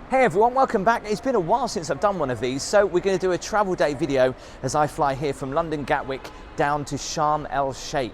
Hey everyone, welcome back. It's been a while since I've done one of these, so we're going to do a travel day video as I fly here from London Gatwick down to Sharm el-Sheikh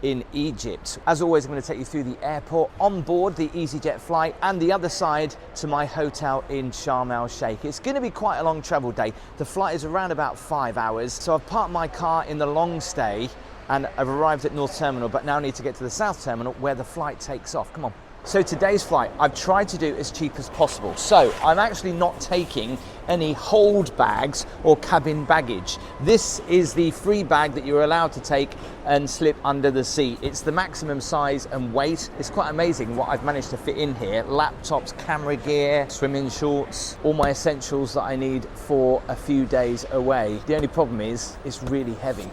in Egypt. As always, I'm going to take you through the airport, on board the EasyJet Flight, and the other side to my hotel in Sharm el-Sheikh. It's going to be quite a long travel day. The flight is around about 5 hours, so I've parked my car in the long stay and I've arrived at North Terminal, but now need to get to the South Terminal where the flight takes off. Come on. So today's flight, I've tried to do as cheap as possible. So I'm actually not taking any hold bags or cabin baggage. This is the free bag that you're allowed to take and slip under the seat. It's the maximum size and weight. It's quite amazing what I've managed to fit in here. Laptops, camera gear, swimming shorts, all my essentials that I need for a few days away. The only problem is it's really heavy.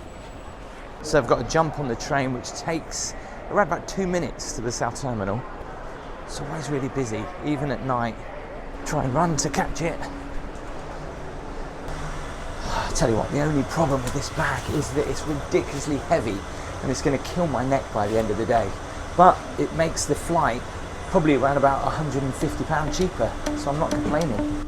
So I've got to jump on the train, which takes around about 2 minutes to the South Terminal. It's always really busy, even at night. Try and run to catch it. I tell you what, the only problem with this bag is that it's ridiculously heavy and it's going to kill my neck by the end of the day. But it makes the flight probably around about £150 cheaper, so I'm not complaining.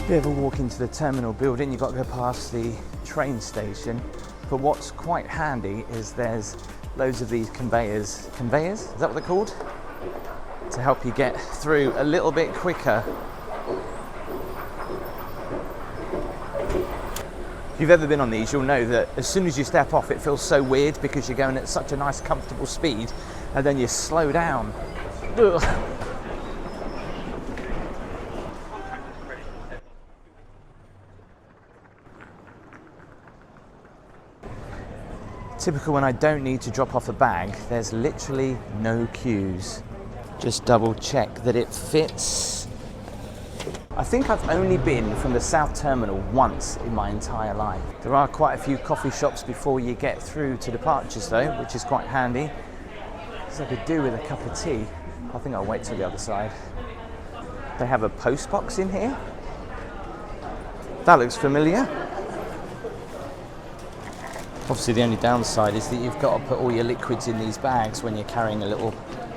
Bit of a walk into the terminal building. You've got to go past the train station, but what's quite handy is there's loads of these conveyors. Conveyors? Is that what they're called? To help you get through a little bit quicker. If you've ever been on these, you'll know that as soon as you step off, it feels so weird because you're going at such a nice, comfortable speed, and then you slow down. Ugh. Typical when I don't need to drop off a bag, there's literally no queues. Just double check that it fits. I think I've only been from the South Terminal once in my entire life. There are quite a few coffee shops before you get through to departures though, which is quite handy. As I could do with a cup of tea. I think I'll wait till the other side. They have a post box in here. That looks familiar. Obviously the only downside is that you've got to put all your liquids in these bags when you're carrying a little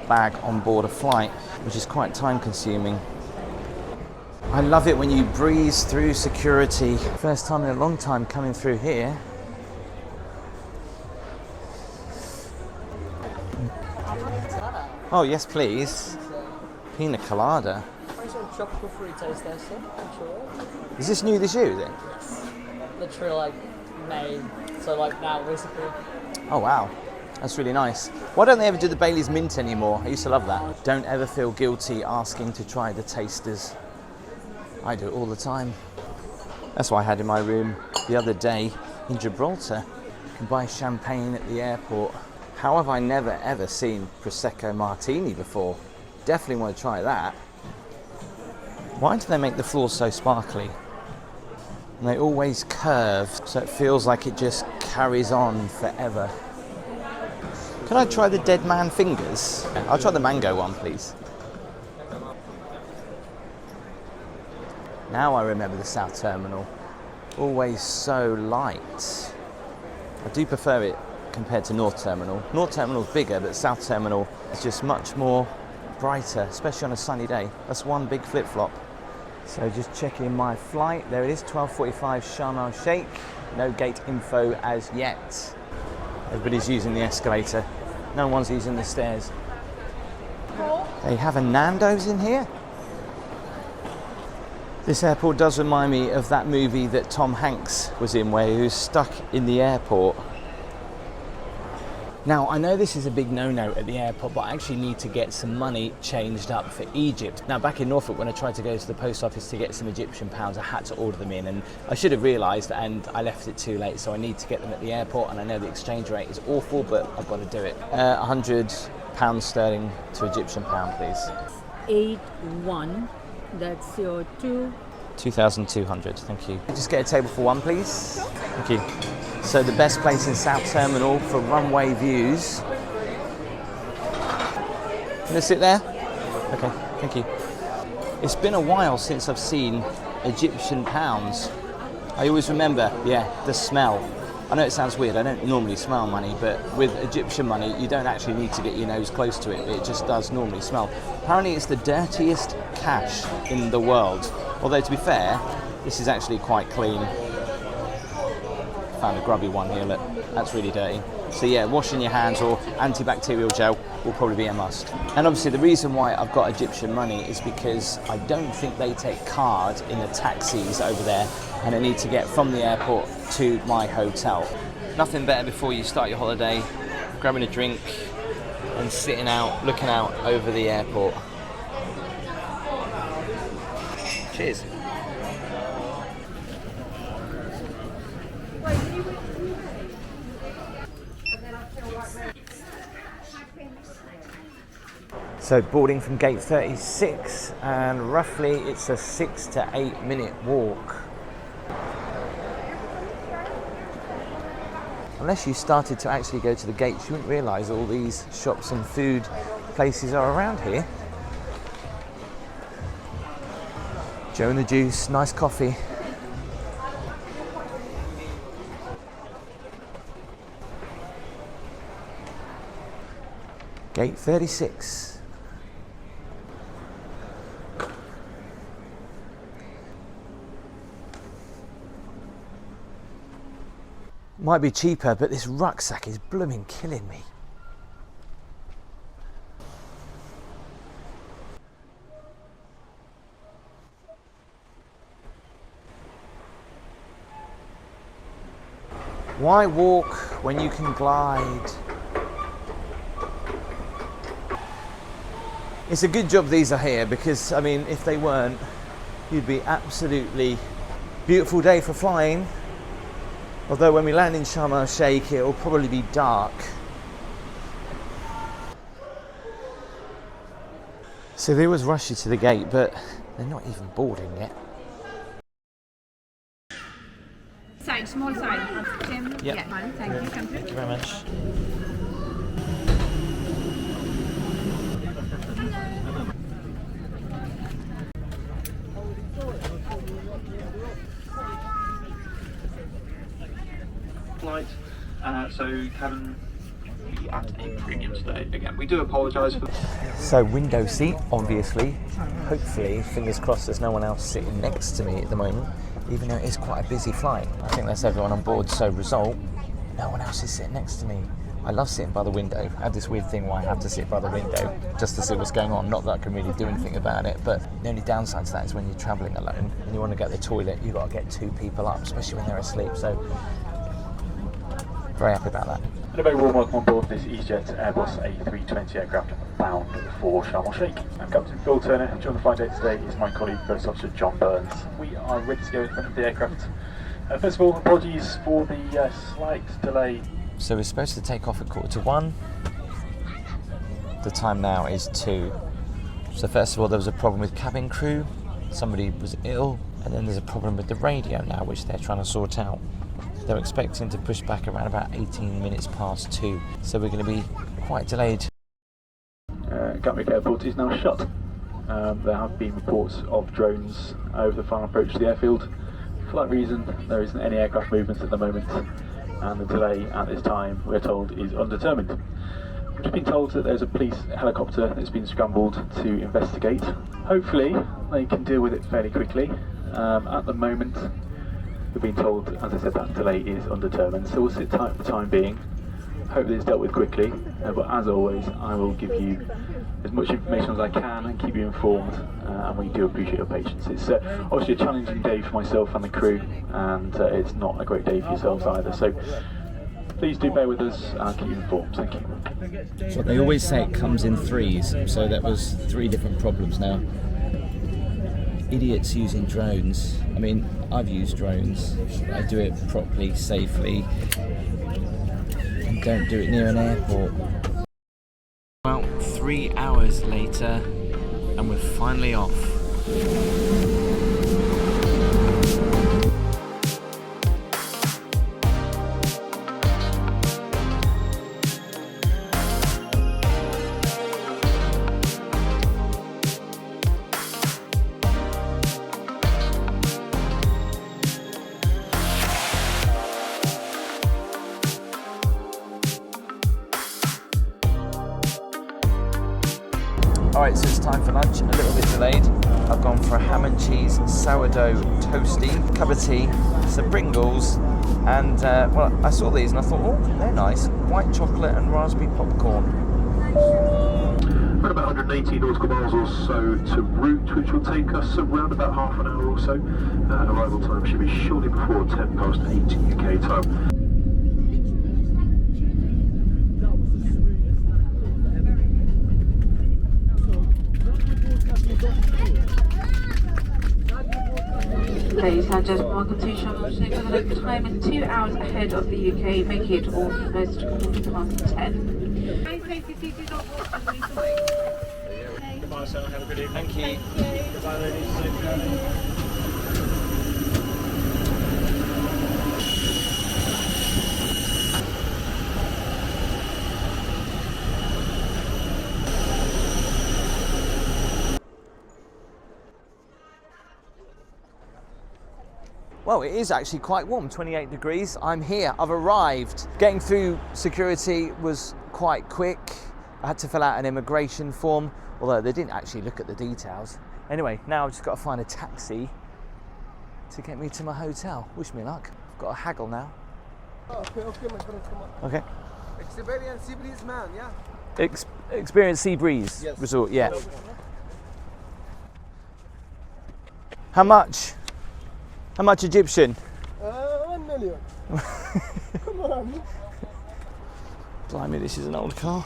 bag on board a flight, which is quite time consuming. I love it when you breeze through security. First time in a long time coming through here. Oh yes please. Pina colada. Tropical fruit taste there, sir. Is this new this year, is it? Literally like May. So like now, basically. Oh wow, that's really nice. Why don't they ever do the Bailey's Mint anymore? I used to love that. Don't ever feel guilty asking to try the tasters. I do it all the time. That's what I had in my room the other day in Gibraltar. You can buy champagne at the airport. How have I never ever seen Prosecco Martini before? Definitely want to try that. Why do they make the floor so sparkly? And they always curve, so it feels like it just carries on forever. Can I try the dead man fingers? I'll try the mango one, please. Now I remember the South Terminal. Always so light. I do prefer it compared to North Terminal. North Terminal's bigger, but South Terminal is just much more brighter, especially on a sunny day. That's one big flip-flop. So just checking my flight. There it is, 12:45 Sharm el-Sheikh. No gate info as yet. Everybody's using the escalator. No one's using the stairs. They have a Nando's in here. This airport does remind me of that movie that Tom Hanks was in where he was stuck in the airport. Now, I know this is a big no-no at the airport, but I actually need to get some money changed up for Egypt. Now, back in Norfolk, when I tried to go to the post office to get some Egyptian pounds, I had to order them in, and I should have realised, and I left it too late, so I need to get them at the airport, and I know the exchange rate is awful, but I've got to do it. £100 sterling to Egyptian pound, please. 81, that's your 2,200, thank you. Just get a table for one, please. Thank you. So the best place in South Terminal for runway views. Can I sit there? Okay, thank you. It's been a while since I've seen Egyptian pounds. I always remember, yeah, the smell. I know it sounds weird, I don't normally smell money, but with Egyptian money, you don't actually need to get your nose close to it. It just does normally smell. Apparently it's the dirtiest cash in the world. Although to be fair, this is actually quite clean. Found a grubby one here, look, that's really dirty. So yeah, washing your hands or antibacterial gel will probably be a must. And obviously the reason why I've got Egyptian money is because I don't think they take card in the taxis over there, and I need to get from the airport to my hotel. Nothing better before you start your holiday, grabbing a drink and sitting out, looking out over the airport. Cheers. So boarding from gate 36, and roughly it's a 6 to 8 minute walk. Unless you started to actually go to the gates, you wouldn't realise all these shops and food places are around here. Joe and the Juice, nice coffee. Gate 36. Might be cheaper, but this rucksack is blooming killing me. Why walk when you can glide? It's a good job these are here, because I mean, if they weren't, you'd be absolutely beautiful day for flying. Although when we land in Sharm el-Sheikh, it'll probably be dark. So they always rush you to the gate, but they're not even boarding yet. Side, small side. Tim, Yep. yeah, man. Thank you. Come through. Thank you very much. Flight, so cabin at a premium stay. Again, we do apologise for. So window seat, obviously. Hopefully, fingers crossed, there's no one else sitting next to me at the moment, even though it is quite a busy flight. I think that's everyone on board, so result, no one else is sitting next to me. I love sitting by the window. I have this weird thing where I have to sit by the window just to see what's going on. Not that I can really do anything about it, but the only downside to that is when you're travelling alone and you want to get the toilet, you've got to get two people up, especially when they're asleep. So very happy about that. And a very warm welcome on board this EasyJet Airbus A320 aircraft bound for Sharm el-Sheikh. I'm Captain Phil Turner, and joining the flight deck today is my colleague First Officer John Burns. We are ready to go in front of the aircraft. First of all, apologies for the slight delay. So we're supposed to take off at 1:15. The time now is 2. So first of all, there was a problem with cabin crew. Somebody was ill, and then there's a problem with the radio now, which they're trying to sort out. They're expecting to push back around about 18 minutes past 2. So we're going to be quite delayed. Gatwick Airport is now shut. There have been reports of drones over the final approach to the airfield. For that reason, there isn't any aircraft movements at the moment, and the delay at this time, we're told, is undetermined. We've just been told that there's a police helicopter that's been scrambled to investigate. Hopefully, they can deal with it fairly quickly. At the moment, we've been told, as I said, that delay is undetermined, so we'll sit tight for the time being. Hope that it's dealt with quickly, but as always, I will give you as much information as I can and keep you informed, and we do appreciate your patience. It's obviously a challenging day for myself and the crew, and it's not a great day for yourselves either, so please do bear with us and I'll keep you informed. Thank you. So they always say it comes in threes, so that was 3 different problems now. Idiots using drones. I mean, I've used drones. I do it properly, safely, and don't do it near an airport. About 3 hours later, and we're finally off. Right, so it's time for lunch, a little bit delayed. I've gone for a ham and cheese sourdough toasty, cup of tea, some Pringles, and well, I saw these and I thought, oh, they're nice. White chocolate and raspberry popcorn. Around about 180 nautical miles or so to route, which will take us around about half an hour or so. Arrival time should be shortly before 8:10 UK time. Ladies and gentlemen, welcome to Sharm el-Sheikh with a local time and 2 hours ahead of the UK, making it almost 10:15. Goodbye, sir. Have a good evening. Thank you. Goodbye, ladies. Well, it is actually quite warm, 28 degrees. I'm here, I've arrived. Getting through security was quite quick. I had to fill out an immigration form, although they didn't actually look at the details. Anyway, now I've just got to find a taxi to get me to my hotel. Wish me luck. I've got a haggle now. Okay, my friend, come on. Okay. Experience sea breeze, man, yeah? Experience Sea Breeze Yes. Resort, yeah. How much? How much Egyptian? 1 million. Come on. Blimey, this is an old car.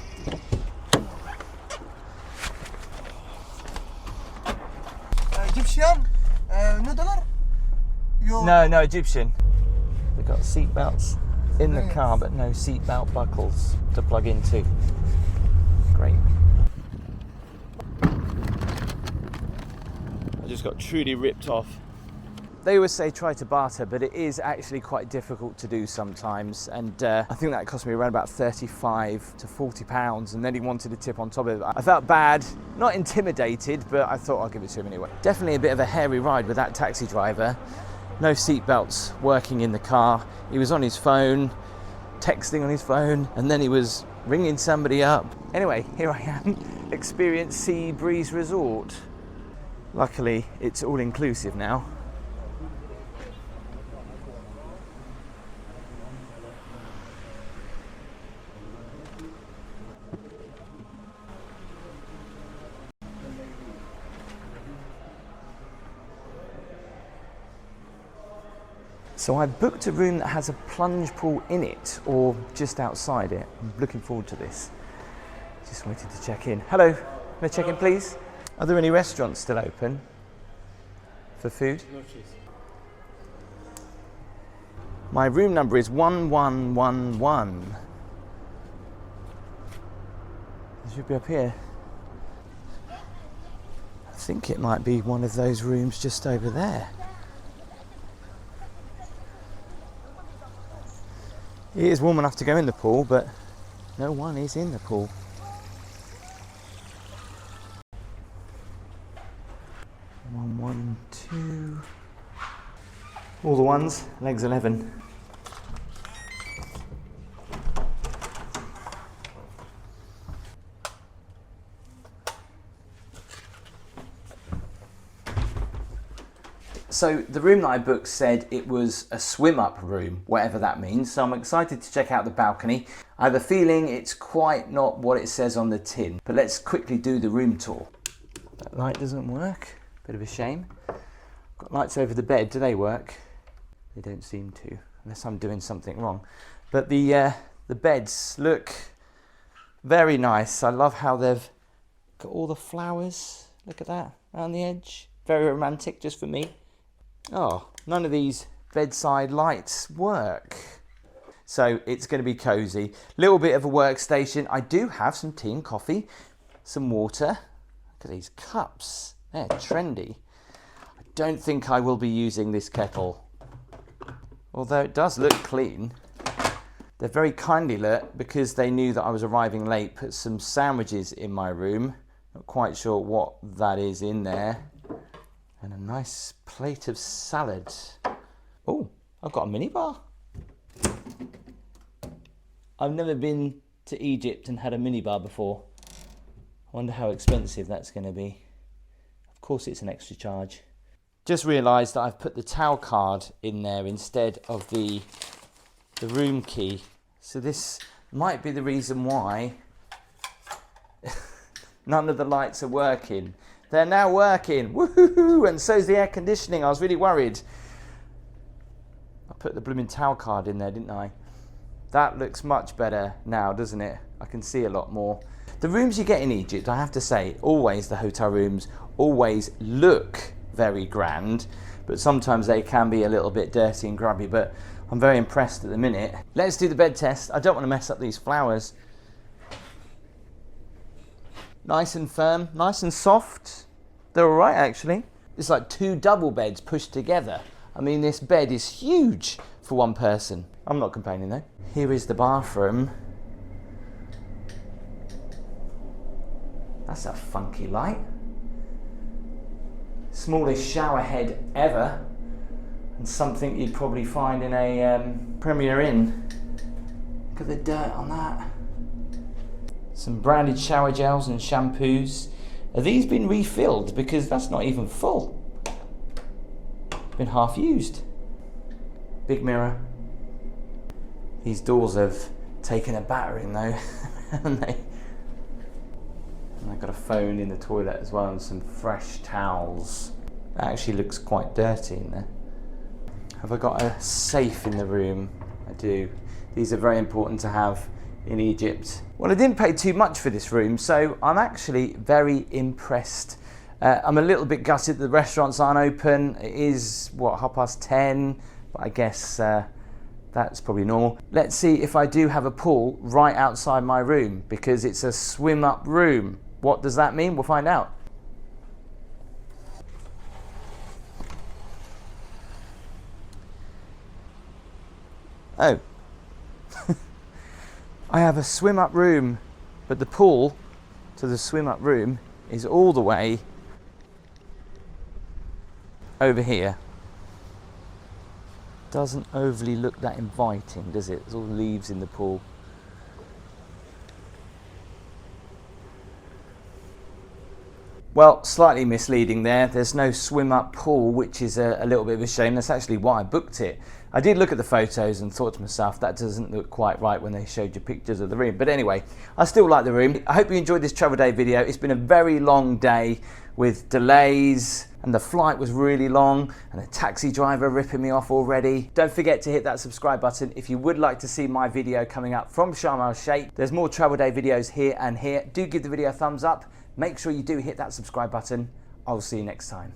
Egyptian, no dollar? No, Egyptian. They've got seat belts in the car, but no seat belt buckles to plug into. Great. I just got truly ripped off. They always say try to barter, but it is actually quite difficult to do sometimes. And I think that cost me around about 35 to 40 pounds. And then he wanted a tip on top of it. I felt bad, not intimidated, but I thought I'll give it to him anyway. Definitely a bit of a hairy ride with that taxi driver. No seat belts working in the car. He was on his phone, texting on his phone, and then he was ringing somebody up. Anyway, here I am, Experience Sea Breeze Resort. Luckily, it's all inclusive now. So I booked a room that has a plunge pool in it, or just outside it. I'm looking forward to this. Just waiting to check in. Hello, may I check in please? Are there any restaurants still open for food? No cheese. My room number is 1111. It should be up here. I think it might be one of those rooms just over there. It is warm enough to go in the pool, but no one is in the pool. One, two. All the ones, legs 11. So the room that I booked said it was a swim up room, whatever that means. So I'm excited to check out the balcony. I have a feeling it's quite not what it says on the tin, but let's quickly do the room tour. That light doesn't work, bit of a shame. Got lights over the bed, do they work? They don't seem to, unless I'm doing something wrong. But the beds look very nice. I love how they've got all the flowers, look at that, around the edge. Very romantic, just for me. Oh, none of these bedside lights work. So it's going to be cozy. Little bit of a workstation. I do have some tea and coffee, some water. Look at these cups. They're trendy. I don't think I will be using this kettle, although it does look clean. They're very kindly lit because they knew that I was arriving late. Put some sandwiches in my room. Not quite sure what that is in there. And a nice plate of salad. Oh, I've got a minibar. I've never been to Egypt and had a minibar before. wonder how expensive that's going to be. Of course it's an extra charge. Just realised that I've put the towel card in there instead of the room key. So this might be the reason why none of the lights are working. They're now working, woohoo! And so's the air conditioning. I was really worried. I put the blooming towel card in there, didn't I? That looks much better now, doesn't it? I can see a lot more. The rooms you get in Egypt, I have to say, always the hotel rooms always look very grand, but sometimes they can be a little bit dirty and grubby, but I'm very impressed at the minute. Let's do the bed test. I don't want to mess up these flowers. Nice and firm, nice and soft. They're all right, actually. It's like 2 double beds pushed together. I mean, this bed is huge for one person. I'm not complaining though. Here is the bathroom. That's a funky light. Smallest shower head ever, and something you'd probably find in a Premier Inn. Look at the dirt on that. Some branded shower gels and shampoos. Have these been refilled? Because that's not even full. Been half used. Big mirror. These doors have taken a battering though, haven't they? And I've got a phone in the toilet as well and some fresh towels. That actually looks quite dirty in there. Have I got a safe in the room? I do. These are very important to have in Egypt. Well, I didn't pay too much for this room, so I'm actually very impressed. I'm a little bit gutted the restaurants aren't open. It is, what, 10:30, but I guess that's probably normal. Let's see if I do have a pool right outside my room, because it's a swim up room. What does that mean? We'll find out. Oh. I have a swim up room, but the pool to the swim up room is all the way over here. Doesn't overly look that inviting, does it? There's all leaves in the pool. Well, slightly misleading there. There's no swim up pool, which is a little bit of a shame. That's actually why I booked it. I did look at the photos and thought to myself, that doesn't look quite right when they showed you pictures of the room. But anyway, I still like the room. I hope you enjoyed this travel day video. It's been a very long day with delays, and the flight was really long, and a taxi driver ripping me off already. Don't forget to hit that subscribe button if you would like to see my video coming up from Sharm el-Sheikh. There's more travel day videos here and here. Do give the video a thumbs up. Make sure you do hit that subscribe button. I'll see you next time.